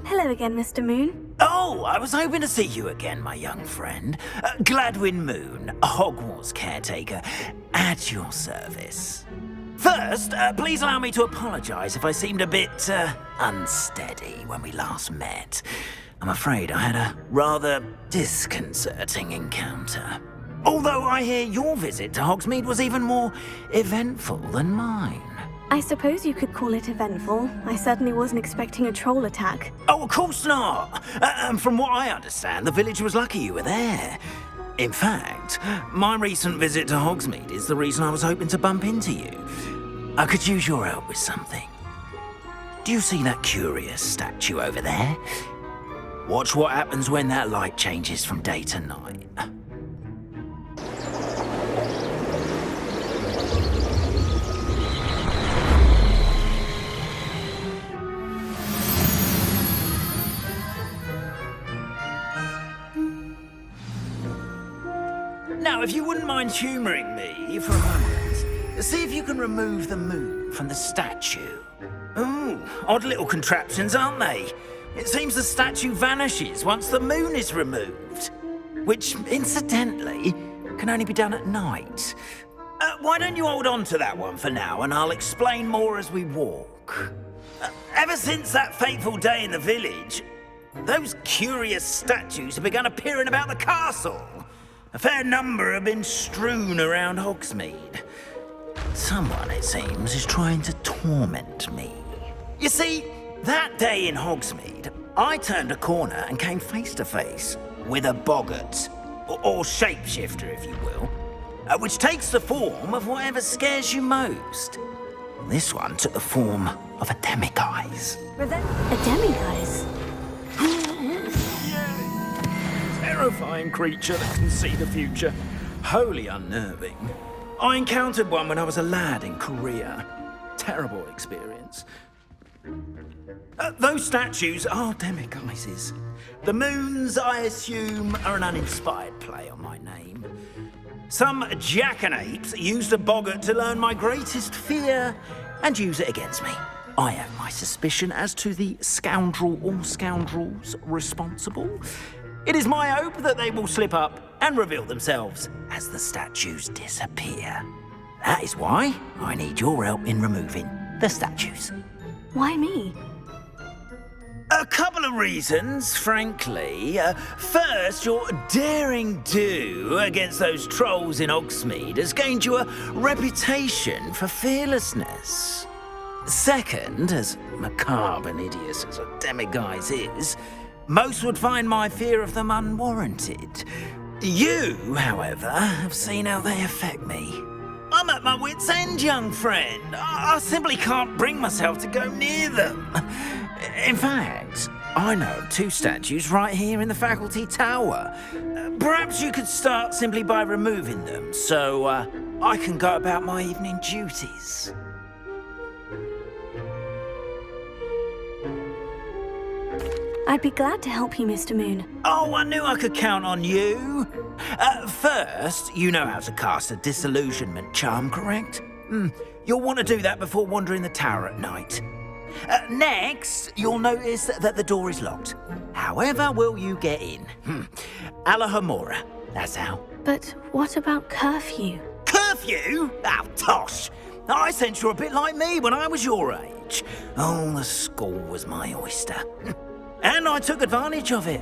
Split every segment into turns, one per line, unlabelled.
Hello again, Mr. Moon.
Oh, I was hoping to see you again, my young friend. Gladwin Moon, Hogwarts caretaker, at your service. First, please allow me to apologize if I seemed a bit, unsteady when we last met. I'm afraid I had a rather disconcerting encounter. Although I hear your visit to Hogsmeade was even more eventful than mine.
I suppose you could call it eventful. I certainly wasn't expecting a troll attack.
Oh, of course not. And from what I understand, the village was lucky you were there. In fact, my recent visit to Hogsmeade is the reason I was hoping to bump into you. I could use your help with something. Do you see that curious statue over there? Watch what happens when that light changes from day to night. Now, if you wouldn't mind humouring me for a moment, see if you can remove the moon from the statue. Ooh, odd little contraptions, aren't they? It seems the statue vanishes once the moon is removed. Which, incidentally, can only be done at night. Why don't you hold on to that one for now, and I'll explain more as we walk. Ever since that fateful day in the village, those curious statues have begun appearing about the castle. A fair number have been strewn around Hogsmeade. Someone, it seems, is trying to torment me. You see, that day in Hogsmeade, I turned a corner and came face to face with a boggart, or shapeshifter, if you will, which takes the form of whatever scares you most. This one took the form of a demiguise.
A demiguise?
Terrifying creature that can see the future. Wholly unnerving. I encountered one when I was a lad in Korea. Terrible experience. Those statues are demiguises. The moons, I assume, are an uninspired play on my name. Some jackanapes used a boggart to learn my greatest fear and use it against me. I have my suspicion as to the scoundrel or scoundrels responsible. It is my hope that they will slip up and reveal themselves as the statues disappear. That is why I need your help in removing the statues.
Why me?
A couple of reasons, frankly. First, your daring do against those trolls in Hogsmeade has gained you a reputation for fearlessness. Second, as macabre and hideous as a demiguise is, most would find my fear of them unwarranted. You, however, have seen how they affect me. I'm at my wit's end, young friend. I simply can't bring myself to go near them. In fact, I know of two statues right here in the faculty tower. Perhaps you could start simply by removing them, so I can go about my evening duties.
I'd be glad to help you, Mr. Moon.
Oh, I knew I could count on you. First, you know how to cast a disillusionment charm, correct? You'll want to do that before wandering the tower at night. Next, you'll notice that the door is locked. However will you get in? Alahomora, that's how.
But what about curfew?
Curfew? Oh, tosh. I sense you're a bit like me when I was your age. Oh, the school was my oyster. And I took advantage of it.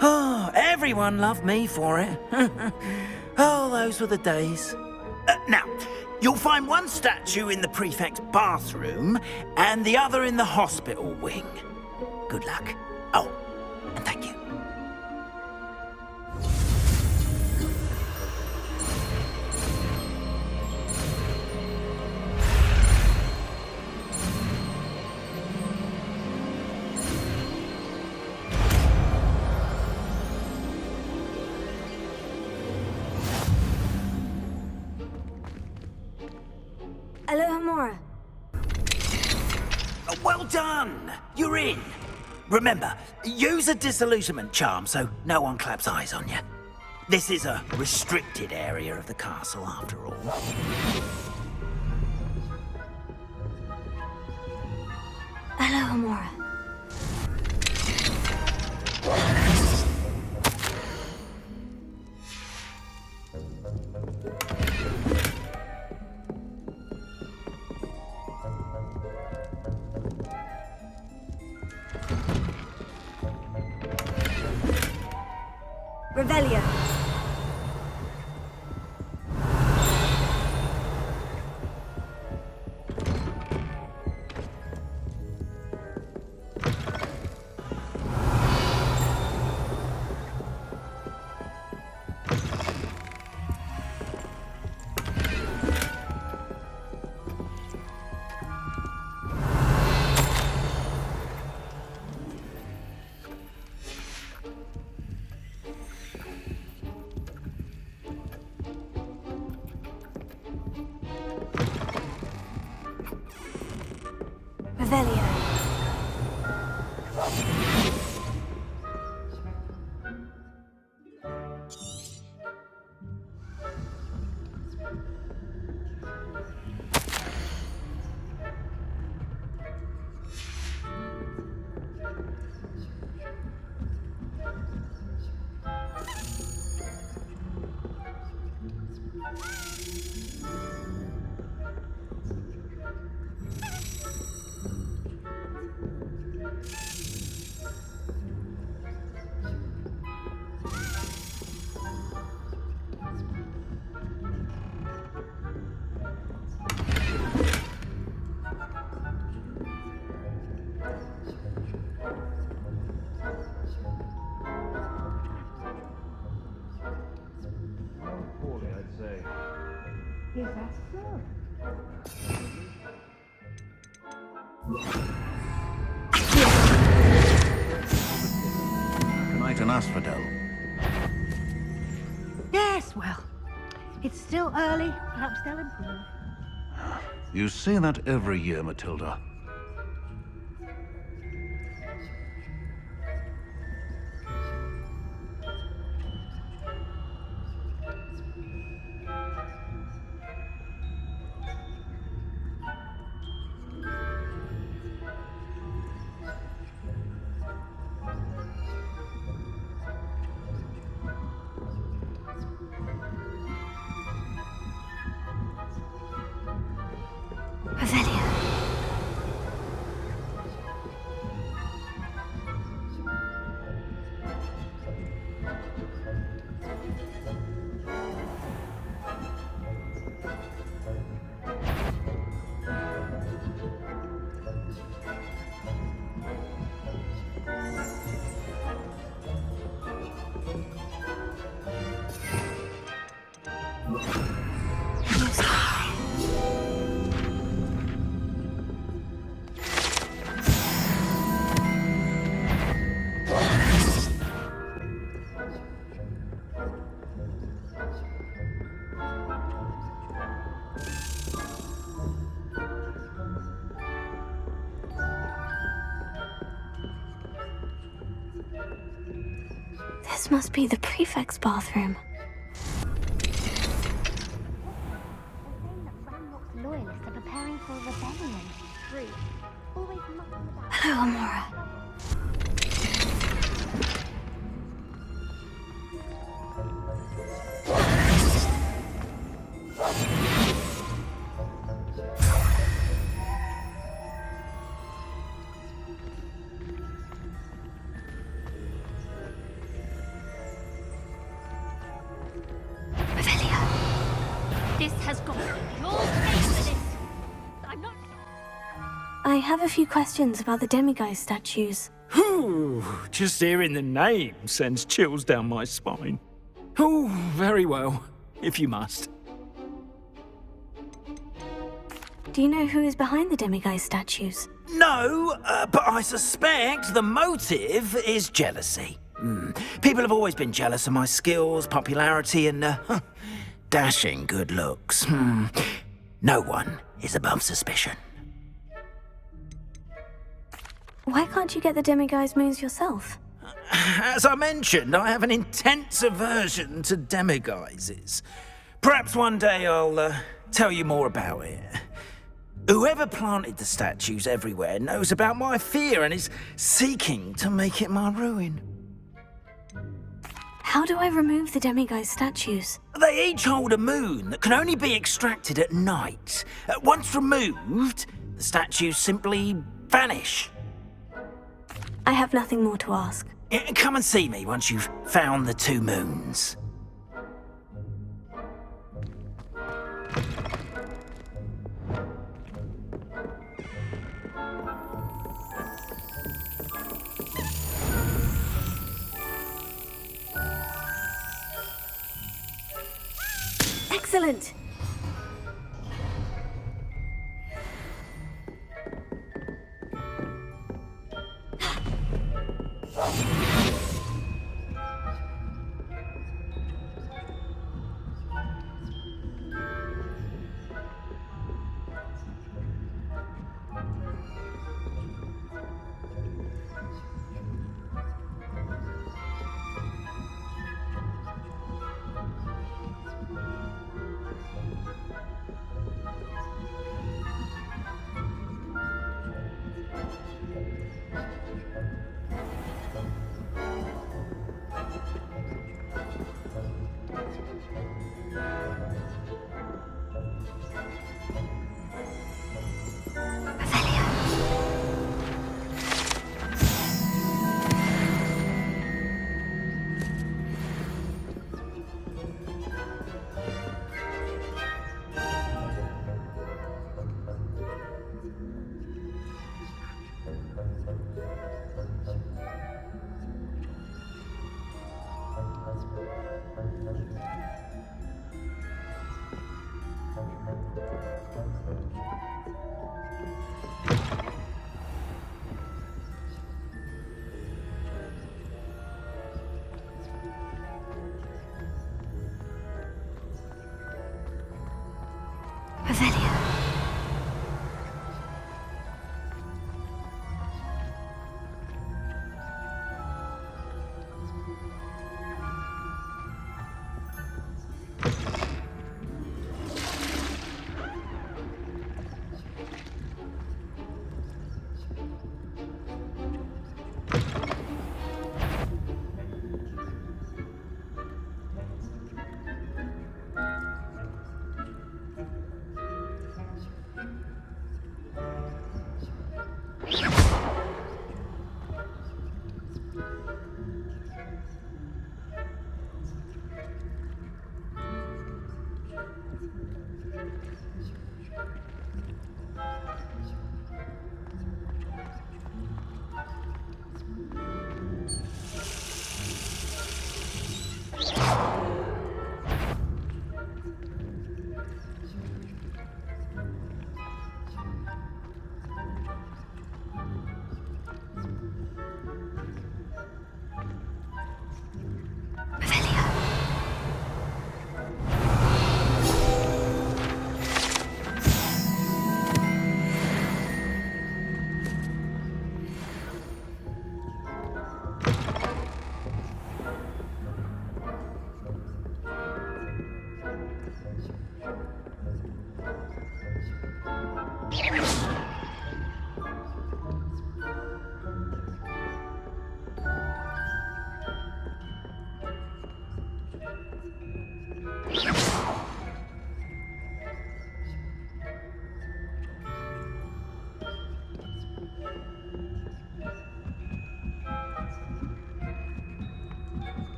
Oh, everyone loved me for it. Oh, those were the days. Now, you'll find one statue in the prefect's bathroom and the other in the hospital wing. Good luck. Oh, and thank you.
Alahomora.
Well done! You're in. Remember, use a disillusionment charm so no one claps eyes on you. This is a restricted area of the castle, after all.
Alahomora. Revelio. Revelio.
Poorly, I'd say.
Is that so?
Good night and asphodel.
Yes, well, it's still early. Perhaps they'll improve.
You say that every year, Matilda.
Revelio. This must be the prefect's bathroom.
Ramrock's loyalists are preparing for a rebellion. True. Always mucking about.
Hello, Amora.
This has got to be your place for this. I'm not.
I have a few questions about the demiguise statues.
Whew, just hearing the name sends chills down my spine. Oh, very well, if you must.
Do you know who is behind the demiguise statues?
No, but I suspect the motive is jealousy. People have always been jealous of my skills, popularity, and dashing good looks. No one is above suspicion.
Why can't you get the demiguise moons yourself?
As I mentioned, I have an intense aversion to demiguises. Perhaps one day I'll tell you more about it. Whoever planted the statues everywhere knows about my fear and is seeking to make it my ruin.
How do I remove the demiguise statues?
They each hold a moon that can only be extracted at night. Once removed, the statues simply vanish.
I have nothing more to ask.
Come and see me once you've found the 2 moons.
Excellent!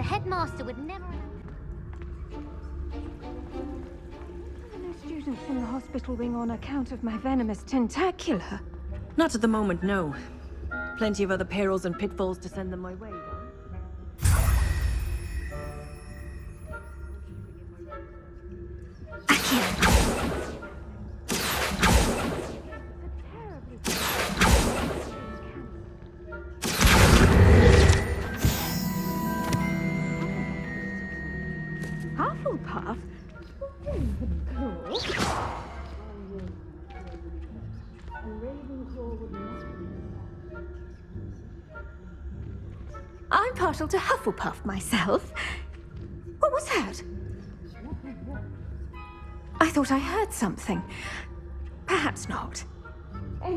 Headmaster would never...
No students in the hospital wing on account of my venomous tentacular.
Not at the moment, no. Plenty of other perils and pitfalls to send them my way, though.
Hufflepuff? I'm partial to Hufflepuff myself. What was that? I thought I heard something. Perhaps not. I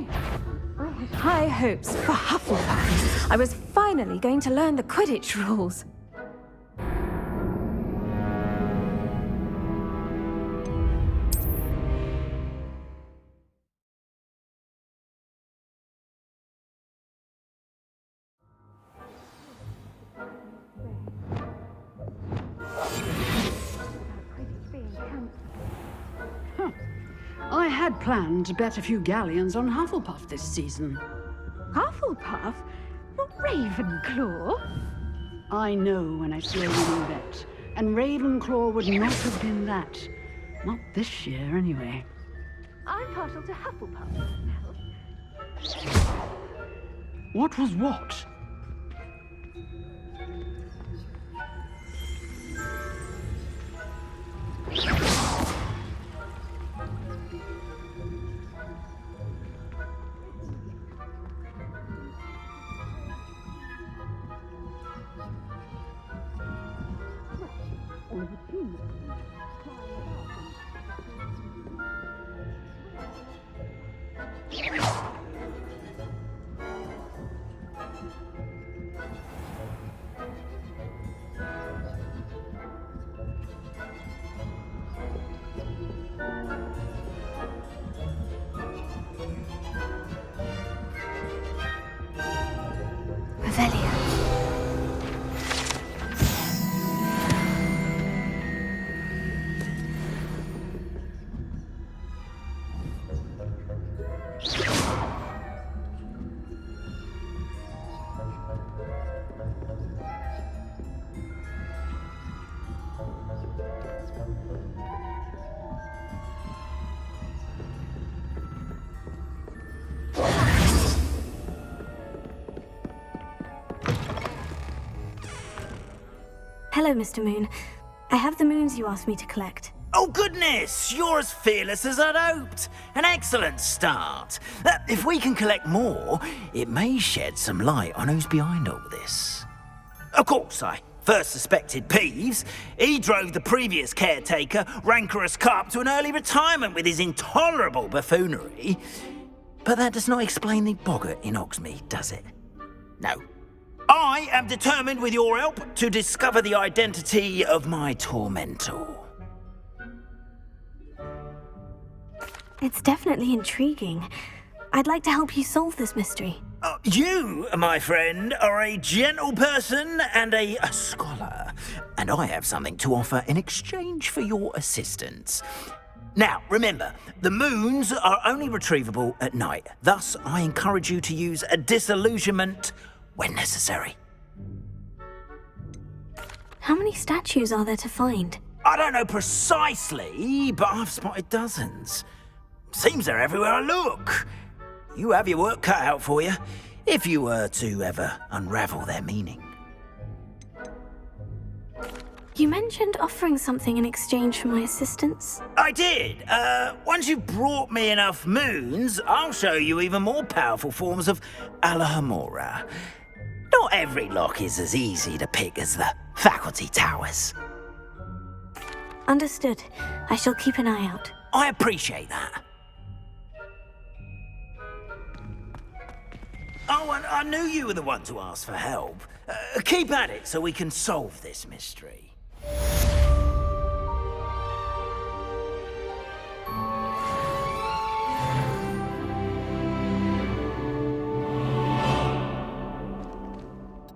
had high hopes for Hufflepuff. I was finally going to learn the Quidditch rules.
I had planned to bet a few galleons on Hufflepuff this season.
Hufflepuff? Not Ravenclaw?
I know when I see a winning bet, and Ravenclaw would not have been that. Not this year, anyway.
I'm partial to Hufflepuff.
What was what?
Revelia. Hello, Mr. Moon. I have the moons you asked me to collect.
Oh, goodness! You're as fearless as I'd hoped. An excellent start. If we can collect more, it may shed some light on who's behind all this. Of course, I first suspected Peeves. He drove the previous caretaker, Rancorous Carp, to an early retirement with his intolerable buffoonery. But that does not explain the boggart in Hogsmeade, does it? No. I am determined, with your help, to discover the identity of my tormentor.
It's definitely intriguing. I'd like to help you solve this mystery.
You, my friend, are a gentle person and a scholar, and I have something to offer in exchange for your assistance. Now, remember, the moons are only retrievable at night. Thus, I encourage you to use a disillusionment when necessary.
How many statues are there to find?
I don't know precisely, but I've spotted dozens. Seems they're everywhere I look. You have your work cut out for you, if you were to ever unravel their meaning.
You mentioned offering something in exchange for my assistance.
I did. Once you've brought me enough moons, I'll show you even more powerful forms of Alohomora. Not every lock is as easy to pick as the faculty towers.
Understood. I shall keep an eye out.
I appreciate that. Oh, and I knew you were the one to ask for help. Keep at it so we can solve this mystery.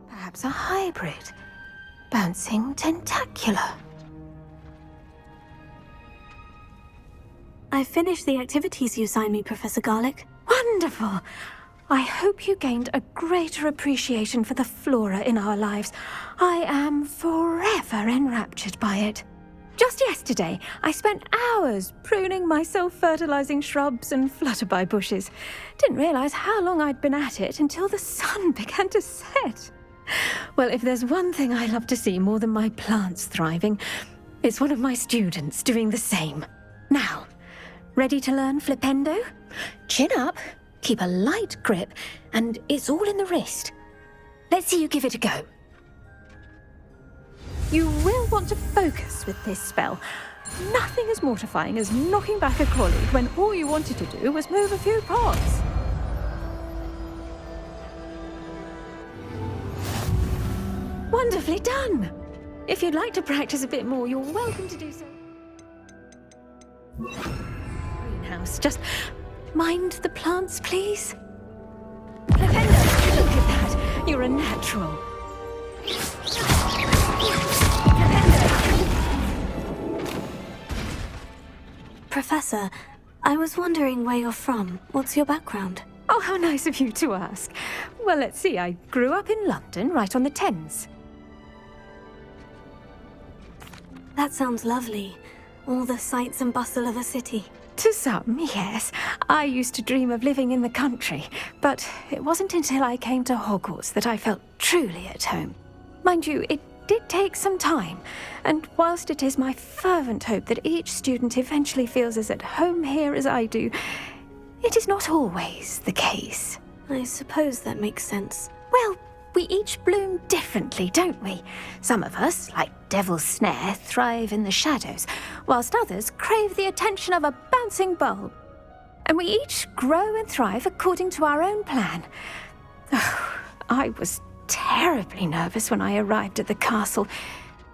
Perhaps a hybrid. Bouncing tentacular.
I finished the activities you assigned me, Professor Garlick.
Wonderful! I hope you gained a greater appreciation for the flora in our lives. I am forever enraptured by it. Just yesterday, I spent hours pruning my self-fertilizing shrubs and flutterby bushes. Didn't realize how long I'd been at it until the sun began to set. Well, if there's one thing I love to see more than my plants thriving, it's one of my students doing the same. Now, ready to learn Flipendo? Chin up, keep a light grip, and it's all in the wrist. Let's see you give it a go. You will want to focus with this spell. Nothing as mortifying as knocking back a colleague when all you wanted to do was move a few pots. Wonderfully done! If you'd like to practice a bit more, you're welcome to do so. Greenhouse, just mind the plants, please. Lavender, look at that. You're a natural.
Professor, I was wondering where you're from. What's your background?
Oh, how nice of you to ask. Well, let's see. I grew up in London, right on the Thames.
That sounds lovely. All the sights and bustle of a city.
To some, yes. I used to dream of living in the country, but it wasn't until I came to Hogwarts that I felt truly at home. Mind you, it did take some time, and whilst it is my fervent hope that each student eventually feels as at home here as I do, it is not always the case.
I suppose that makes sense.
Well, we each bloom differently, don't we? Some of us, like Devil's Snare, thrive in the shadows, whilst others crave the attention of a bouncing bulb. And we each grow and thrive according to our own plan. Oh, I was terribly nervous when I arrived at the castle.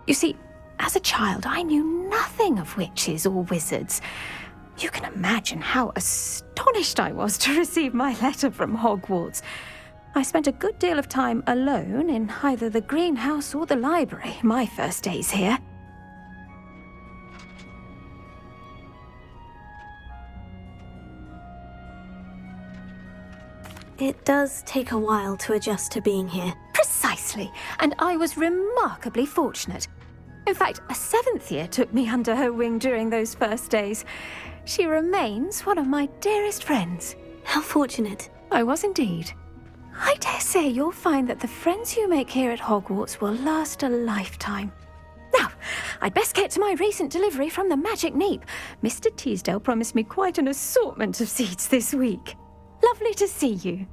You see, as a child, I knew nothing of witches or wizards. You can imagine how astonished I was to receive my letter from Hogwarts. I spent a good deal of time alone in either the greenhouse or the library my first days here.
It does take a while to adjust to being here.
Precisely, and I was remarkably fortunate. In fact, a 7th year took me under her wing during those first days. She remains one of my dearest friends.
How fortunate.
I was indeed. I dare say you'll find that the friends you make here at Hogwarts will last a lifetime. Now, I'd best get to my recent delivery from the Magic Neep. Mr. Teasdale promised me quite an assortment of seeds this week. Lovely to see you.